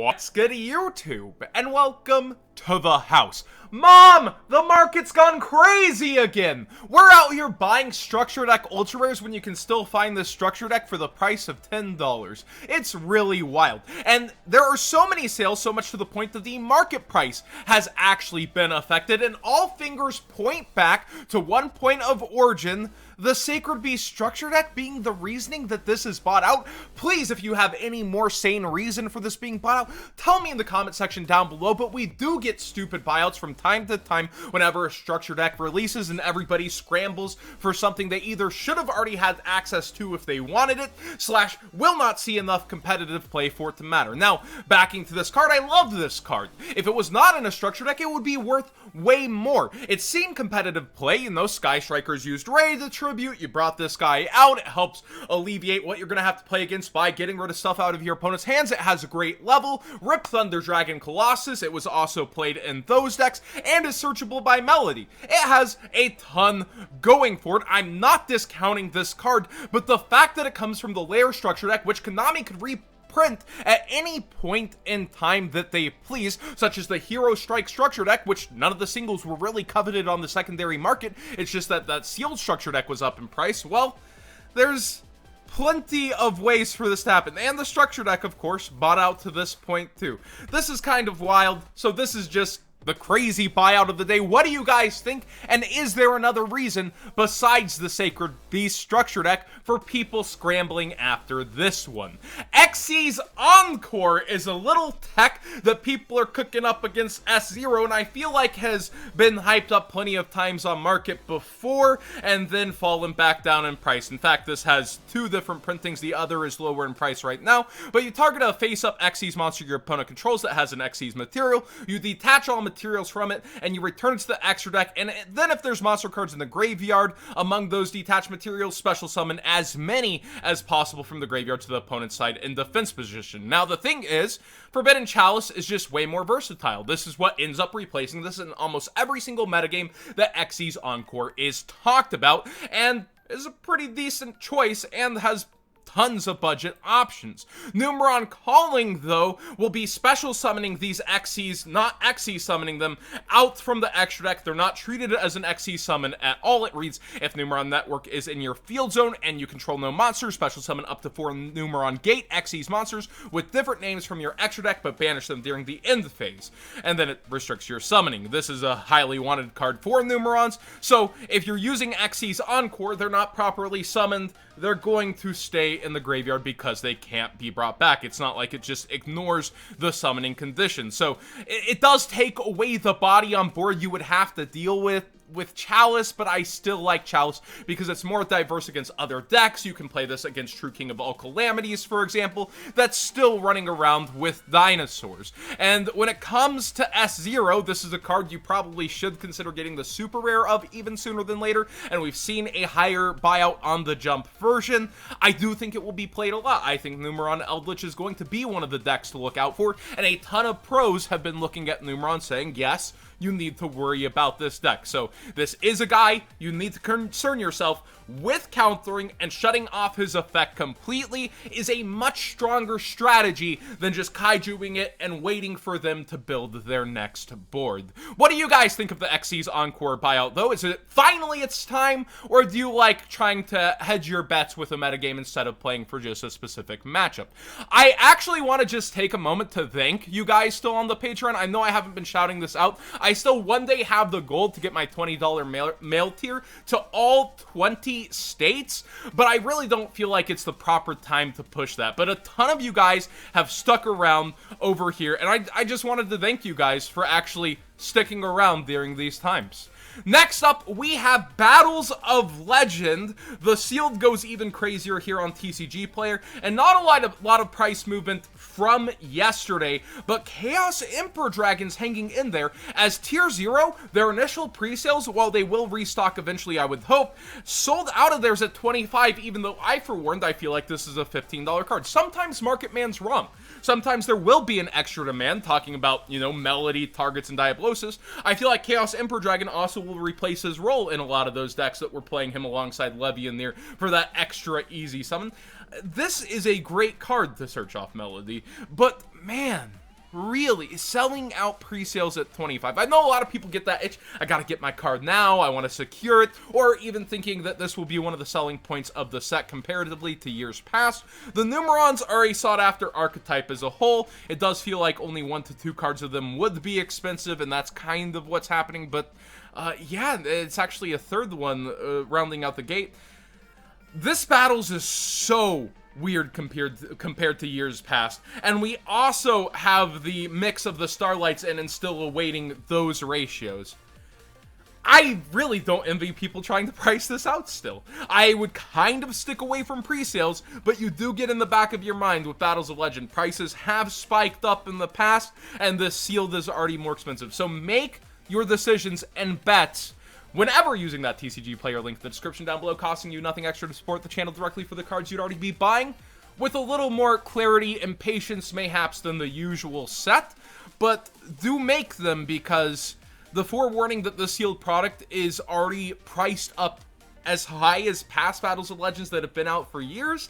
What's good, YouTube? And welcome to the house. Mom! The market's gone crazy again! We're out here buying Structure Deck Ultra Rares when you can still find this Structure Deck for the price of $10. It's really wild. And there are so many sales, so much to the point that the market price has actually been affected, and all fingers point back to one point of origin, the Sacred Beast Structure Deck being the reasoning that this is bought out. Please, if you have any more sane reason for this being bought out, tell me in the comment section down below. But we do get stupid buyouts from time to time whenever a Structure Deck releases and everybody scrambles for something they either should have already had access to if they wanted it, slash will not see enough competitive play for it to matter. Now, backing to this card, I love this card. If it was not in a Structure Deck, it would be worth way more. It's seen competitive play. You know, Sky Strikers used Ray the Tribute. You brought this guy out. It helps alleviate what you're going to have to play against by getting rid of stuff out of your opponent's hands. It has a great level. Rip Thunder Dragon Colossus. It was also played in those decks and is searchable by Melody. It has a ton going for it. I'm not discounting this card, but the fact that it comes from the Lair Structure Deck, which Konami could print at any point in time that they please, such as the Hero Strike Structure Deck, which none of the singles were really coveted on the secondary market. It's just that that sealed Structure Deck was up in price. Well, there's plenty of ways for this to happen, and the Structure Deck, of course, bought out to this point too. This is kind of wild, so this is just the crazy buyout of the day. What do you guys think? And is there another reason besides the Sacred Beast Structure Deck for people scrambling after this one? Xyz's Encore is a little tech that people are cooking up against S0, and I feel like has been hyped up plenty of times on market before and then fallen back down in price. In fact, this has two different printings. The other is lower in price right now, but you target a face-up Xyz monster your opponent controls that has an Xyz material. You detach all materials from it, and you return it to the extra deck, and then if there's monster cards in the graveyard, among those detached materials, special summon as many as possible from the graveyard to the opponent's side in defense position. Now, the thing is, Forbidden Chalice is just way more versatile. This is what ends up replacing this in almost every single metagame that Xyz's Encore is talked about, and is a pretty decent choice and has tons of budget options. Numeron Calling, though, will be special summoning these Xyz, not Xyz summoning them, out from the extra deck. They're not treated as an Xyz summon at all. It reads, if Numeron Network is in your field zone and you control no monsters, special summon up to 4 Numeron Gate Xyz monsters with different names from your extra deck, but banish them during the end phase. And then it restricts your summoning. This is a highly wanted card for Numerons, so if you're using Xyz's Encore, they're not properly summoned, they're going to stay in the graveyard because they can't be brought back. It's not like it just ignores the summoning condition. So it does take away the body on board you would have to deal with Chalice, but I still like Chalice because it's more diverse against other decks. You can play this against True King of All Calamities, for example, that's still running around with dinosaurs. And when it comes to S0, this is a card you probably should consider getting the super rare of even sooner than later, and we've seen a higher buyout on the jump version. I do think it will be played a lot. I think Numeron Eldritch is going to be one of the decks to look out for, and a ton of pros have been looking at Numeron saying, yes, you need to worry about this deck. So this is a guy you need to concern yourself with. Countering and shutting off his effect completely is a much stronger strategy than just kaijuing it and waiting for them to build their next board. What do you guys think of the Xyz's Encore buyout, though? Is it finally its time, or do you like trying to hedge your bets with a metagame instead of playing for just a specific matchup? I actually want to just take a moment to thank you guys still on the Patreon. I know I haven't been shouting this out. I still one day have the goal to get my $20 mail tier to all 20 states, but I really don't feel like it's the proper time to push that. But a ton of you guys have stuck around over here, and I just wanted to thank you guys for actually sticking around during these times. Next up, we have Battles of Legend. The sealed goes even crazier here on TCG Player, and not a lot of price movement from yesterday, but Chaos Emperor Dragons hanging in there as Tier 0, their initial pre-sales, while they will restock eventually, I would hope, sold out of theirs at 25, even though I forewarned I feel like this is a $15 card. Sometimes Market Man's wrong. Sometimes there will be an extra demand, talking about, you know, Melody, Targets, and Diablosis. I feel like Chaos Emperor Dragon also will replace his role in a lot of those decks that were playing him alongside Levy in there for that extra easy summon. This is a great card to search off Melody, but man, really selling out pre-sales at 25. I know a lot of people get that itch. I gotta get my card now. I want to secure it. Or even thinking that this will be one of the selling points of the set comparatively to years past. The Numerons are a sought-after archetype as a whole. It does feel like only 1 to 2 cards of them would be expensive, and that's kind of what's happening. But yeah, it's actually a third one rounding out the gate. This Battles is so weird compared to years past, and we also have the mix of the Starlights and still awaiting those ratios. I really don't envy people trying to price this out still. I would kind of stick away from pre-sales, but you do get in the back of your mind with Battles of Legend. Prices have spiked up in the past, and this sealed is already more expensive. So make your decisions and bets whenever using that TCG player link in the description down below, costing you nothing extra to support the channel directly for the cards you'd already be buying, with a little more clarity and patience mayhaps than the usual set. But do make them, because the forewarning that the sealed product is already priced up as high as past Battles of Legends that have been out for years,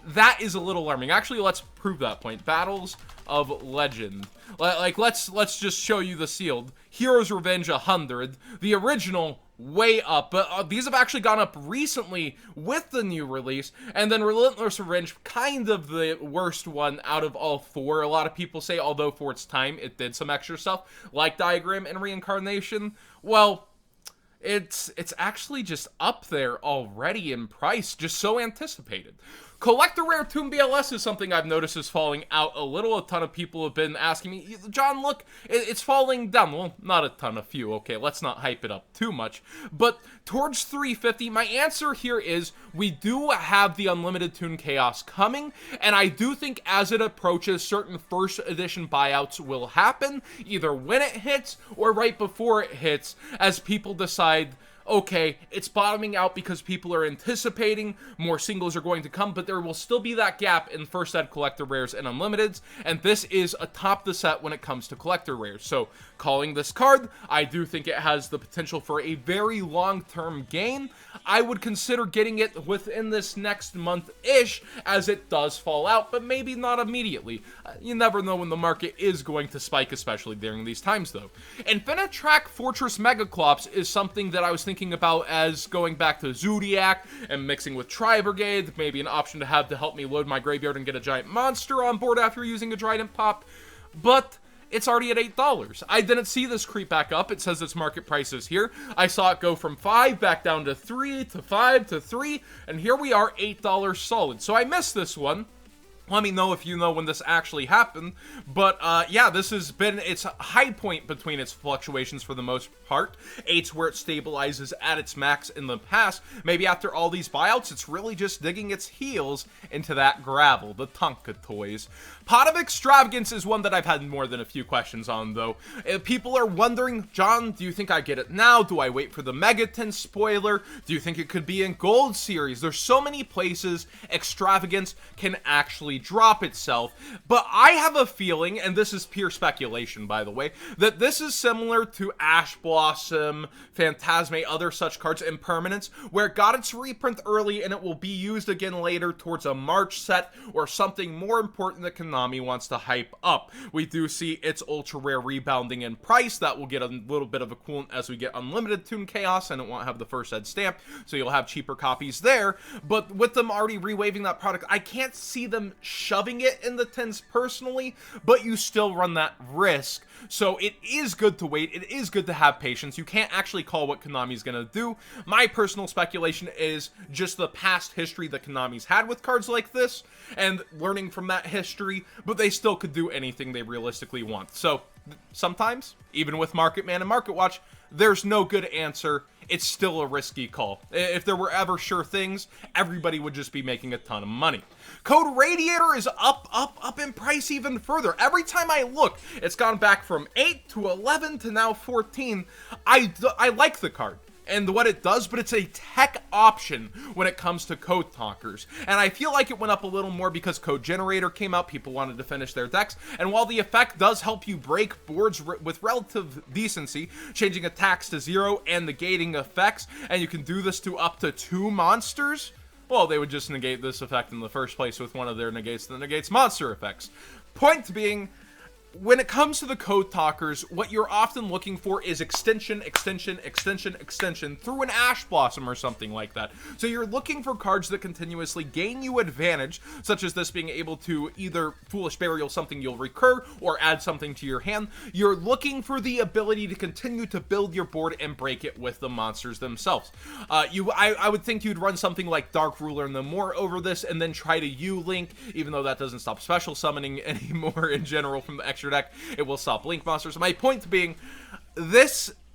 that is a little alarming. Actually, let's prove that point. Battles of Legend. Like, let's just show you the sealed. Hero's Revenge 100. The original, way up. But these have actually gone up recently with the new release. And then Relentless Revenge, kind of the worst one out of all 4. A lot of people say, although for its time, it did some extra stuff, like Diagram and Reincarnation. Well, it's actually just up there already in price, just so anticipated. Collector Rare Toon BLS is something I've noticed is falling out a little. A ton of people have been asking me, John, look, it's falling down. Well, not a ton, a few. Okay, let's not hype it up too much. But towards 350, my answer here is we do have the Unlimited Toon Chaos coming, and I do think as it approaches, certain first edition buyouts will happen, either when it hits or right before it hits, as people decide, okay, it's bottoming out because people are anticipating more singles are going to come, but there will still be that gap in first ed collector rares and unlimiteds, and this is atop the set when it comes to collector rares. So, calling this card, I do think it has the potential for a very long-term gain. I would consider getting it within this next month-ish, as it does fall out, but maybe not immediately. You never know when the market is going to spike, especially during these times, though. Infinitrack Fortress Megaclops is something that I was thinking about as going back to Zodiac and mixing with Tri-Brigade, maybe an option to have to help me load my graveyard and get a giant monster on board after using a Trident Pop, but it's already at $8. I didn't see this creep back up. It says its market price is here. I saw it go from 5 back down to 3 to 5 to 3, and here we are, $8 solid. So I missed this one. Let me know if you know when this actually happened. But, yeah, this has been its high point between its fluctuations for the most part. 8's where it stabilizes at its max in the past. Maybe after all these buyouts, it's really just digging its heels into that gravel, the Tonka toys. Pot of Extravagance is one that I've had more than a few questions on, though. People are wondering, John, do you think I get it now? Do I wait for the Megaton spoiler? Do you think it could be in Gold Series? There's so many places Extravagance can actually drop itself, but I have a feeling, and this is pure speculation by the way, that this is similar to Ash Blossom, Phantasme, other such cards, Impermanence, where it got its reprint early and it will be used again later towards a March set or something more important that Konami wants to hype up. We do see its ultra rare rebounding in price. That will get a little bit of a coolant as we get Unlimited Toon Chaos, and it won't have the first ed stamp, so you'll have cheaper copies there. But with them already rewaving that product, I can't see them shoving it in the 10s personally, but you still run that risk. So it is good to wait. It is good to have patience. You can't actually call what Konami's gonna do. My personal speculation is just the past history that Konami's had with cards like this, and learning from that history, but they still could do anything they realistically want. So sometimes, even with Market Man and Market Watch, there's no good answer. It's still a risky call. If there were ever sure things, everybody would just be making a ton of money. Code Radiator is up in price even further. Every time I look, it's gone back from 8 to 11 to now 14. I like the card and what it does, but it's a tech option when it comes to code talkers. And I feel like it went up a little more because Code Generator came out, people wanted to finish their decks, and while the effect does help you break boards with relative decency, changing attacks to 0 and negating effects, and you can do this to up to 2 monsters, well, they would just negate this effect in the first place with one of their negates that negates monster effects. Point being, when it comes to the code talkers, what you're often looking for is extension through an ash blossom or something like that. So you're looking for cards that continuously gain you advantage, such as this being able to either Foolish Burial something you'll recur or add something to your hand. You're looking for the ability to continue to build your board and break it with the monsters themselves. I would think you'd run something like Dark Ruler and the more over this, and then try to U-Link, even though that doesn't stop special summoning anymore in general from the extra deck. It will stop Link monsters. My point being,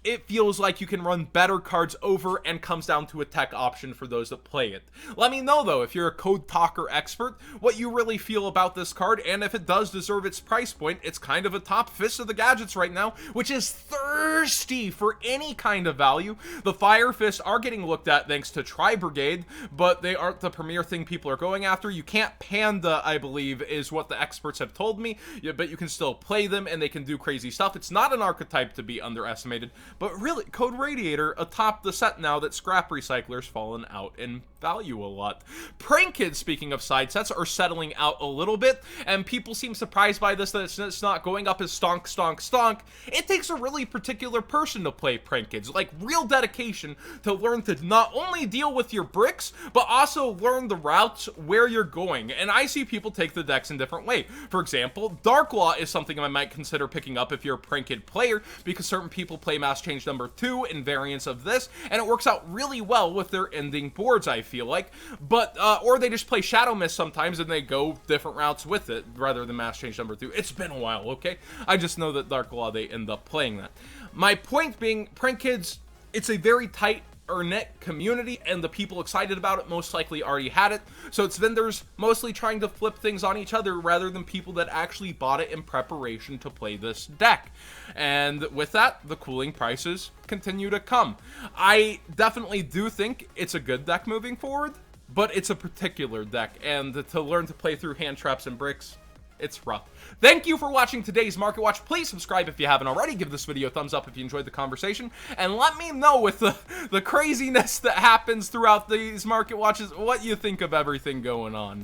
it feels like you can run better cards over and comes down to a tech option for those that play it. Let me know, though, if you're a code talker expert, what you really feel about this card, and if it does deserve its price point. It's kind of a top fist of the gadgets right now, which is thirsty for any kind of value. The Fire Fists are getting looked at thanks to Tri-Brigade, but they aren't the premier thing people are going after. You can't Panda, I believe, is what the experts have told me, but you can still play them, and they can do crazy stuff. It's not an archetype to be underestimated. But really, Code Radiator atop the set now that Scrap Recycler's fallen out in value a lot. Prank Kids, speaking of side sets, are settling out a little bit, and people seem surprised by this, that it's not going up as stonk. It takes a really particular person to play Prank Kids, like real dedication to learn to not only deal with your bricks, but also learn the routes where you're going, and I see people take the decks in different way. For example, Dark Law is something I might consider picking up if you're a Prank Kid player, because certain people play Mass Change number 2 in variants of this, and it works out really well with their ending boards, I feel like. But or they just play Shadow Mist sometimes and they go different routes with it rather than Mass Change number 2. It's been a while, okay? I just know that Dark Law, they end up playing that. My point being, Prank Kids, it's a very tight knit community, and the people excited about it most likely already had it, so it's vendors mostly trying to flip things on each other rather than people that actually bought it in preparation to play this deck. And with that, the cooling prices continue to come. I definitely do think it's a good deck moving forward, but it's a particular deck, and to learn to play through hand traps and bricks, it's rough. Thank you for watching today's Market Watch. Please subscribe if you haven't already. Give this video a thumbs up if you enjoyed the conversation. And let me know with the craziness that happens throughout these Market Watches what you think of everything going on.